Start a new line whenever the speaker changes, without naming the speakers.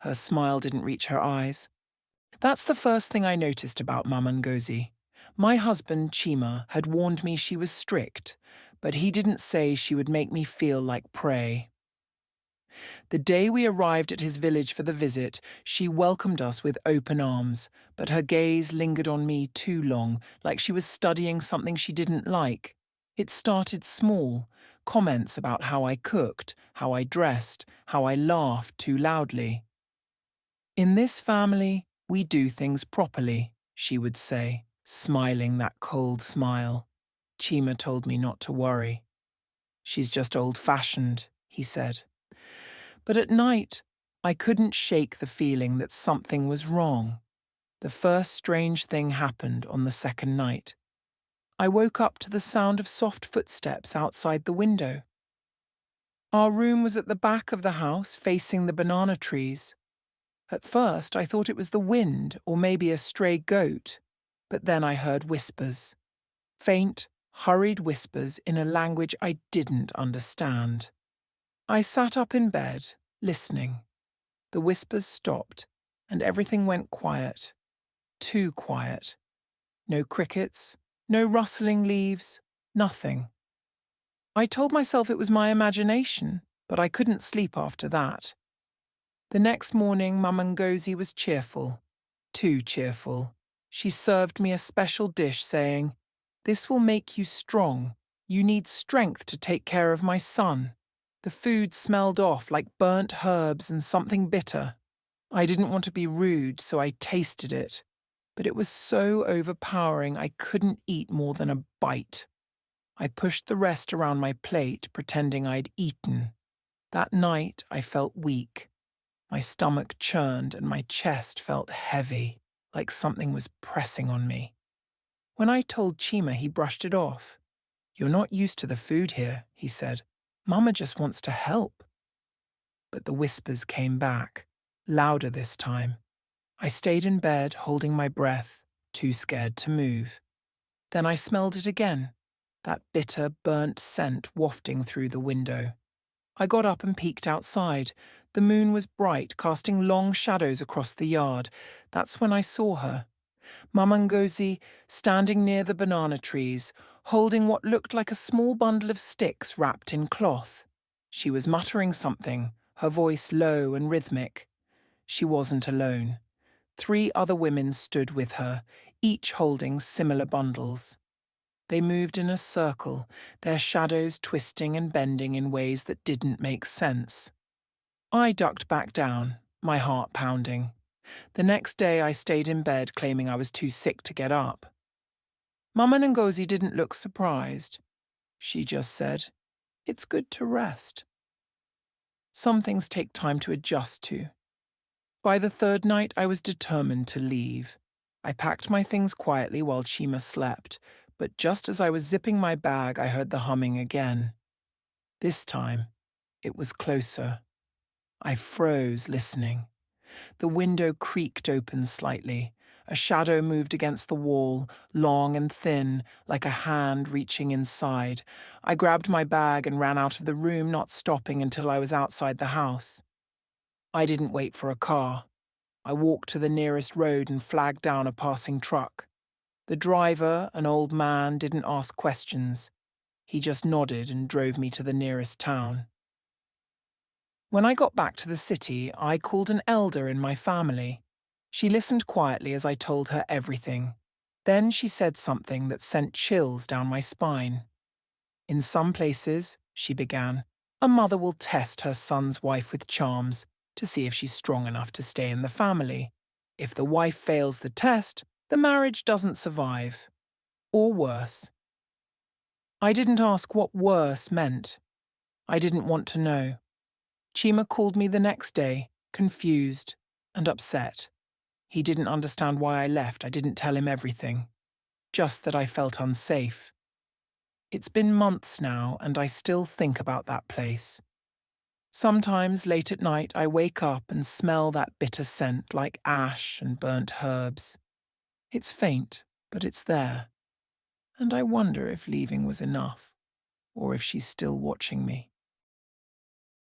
Her smile didn't reach her eyes. That's the first thing I noticed about Mama Ngozi. My husband, Chima, had warned me she was strict, but he didn't say she would make me feel like prey. The day we arrived at his village for the visit, she welcomed us with open arms, but her gaze lingered on me too long, like she was studying something she didn't like. It started small, comments about how I cooked, how I dressed, how I laughed too loudly. In this family, we do things properly, she would say, smiling that cold smile. Chima told me not to worry. She's just old-fashioned, he said. But at night, I couldn't shake the feeling that something was wrong. The first strange thing happened on the second night. I woke up to the sound of soft footsteps outside the window. Our room was at the back of the house, facing the banana trees. At first, I thought it was the wind or maybe a stray goat, but then I heard whispers. Faint, hurried whispers in a language I didn't understand. I sat up in bed, listening. The whispers stopped, and everything went quiet. Too quiet. No crickets, no rustling leaves, nothing. I told myself it was my imagination, but I couldn't sleep after that. The next morning, Mama Ngozi was cheerful. Too cheerful. She served me a special dish, saying, "This will make you strong. You need strength to take care of my son." The food smelled off like burnt herbs and something bitter. I didn't want to be rude, so I tasted it. But it was so overpowering I couldn't eat more than a bite. I pushed the rest around my plate, pretending I'd eaten. That night, I felt weak. My stomach churned and my chest felt heavy, like something was pressing on me. When I told Chima, he brushed it off. "You're not used to the food here," he said. "Mama just wants to help." But the whispers came back, louder this time. I stayed in bed, holding my breath, too scared to move. Then I smelled it again, that bitter, burnt scent wafting through the window. I got up and peeked outside. The moon was bright, casting long shadows across the yard. That's when I saw her. Mama Ngozi, standing near the banana trees, holding what looked like a small bundle of sticks wrapped in cloth. She was muttering something, her voice low and rhythmic. She wasn't alone. 3 other women stood with her, each holding similar bundles. They moved in a circle, their shadows twisting and bending in ways that didn't make sense. I ducked back down, my heart pounding. The next day I stayed in bed, claiming I was too sick to get up. Mama Ngozi didn't look surprised. She just said, "It's good to rest." Some things take time to adjust to. By the third night, I was determined to leave. I packed my things quietly while Chima slept, but just as I was zipping my bag, I heard the humming again. This time, it was closer. I froze, listening. The window creaked open slightly. A shadow moved against the wall, long and thin, like a hand reaching inside. I grabbed my bag and ran out of the room, not stopping until I was outside the house. I didn't wait for a car. I walked to the nearest road and flagged down a passing truck. The driver, an old man, didn't ask questions. He just nodded and drove me to the nearest town. When I got back to the city, I called an elder in my family. She listened quietly as I told her everything. Then she said something that sent chills down my spine. "In some places," she began, "a mother will test her son's wife with charms to see if she's strong enough to stay in the family. If the wife fails the test, the marriage doesn't survive. Or worse." I didn't ask what worse meant. I didn't want to know. Chima called me the next day, confused and upset. He didn't understand why I left. I didn't tell him everything. Just that I felt unsafe. It's been months now, and I still think about that place. Sometimes, late at night, I wake up and smell that bitter scent like ash and burnt herbs. It's faint, but it's there. And I wonder if leaving was enough, or if she's still watching me.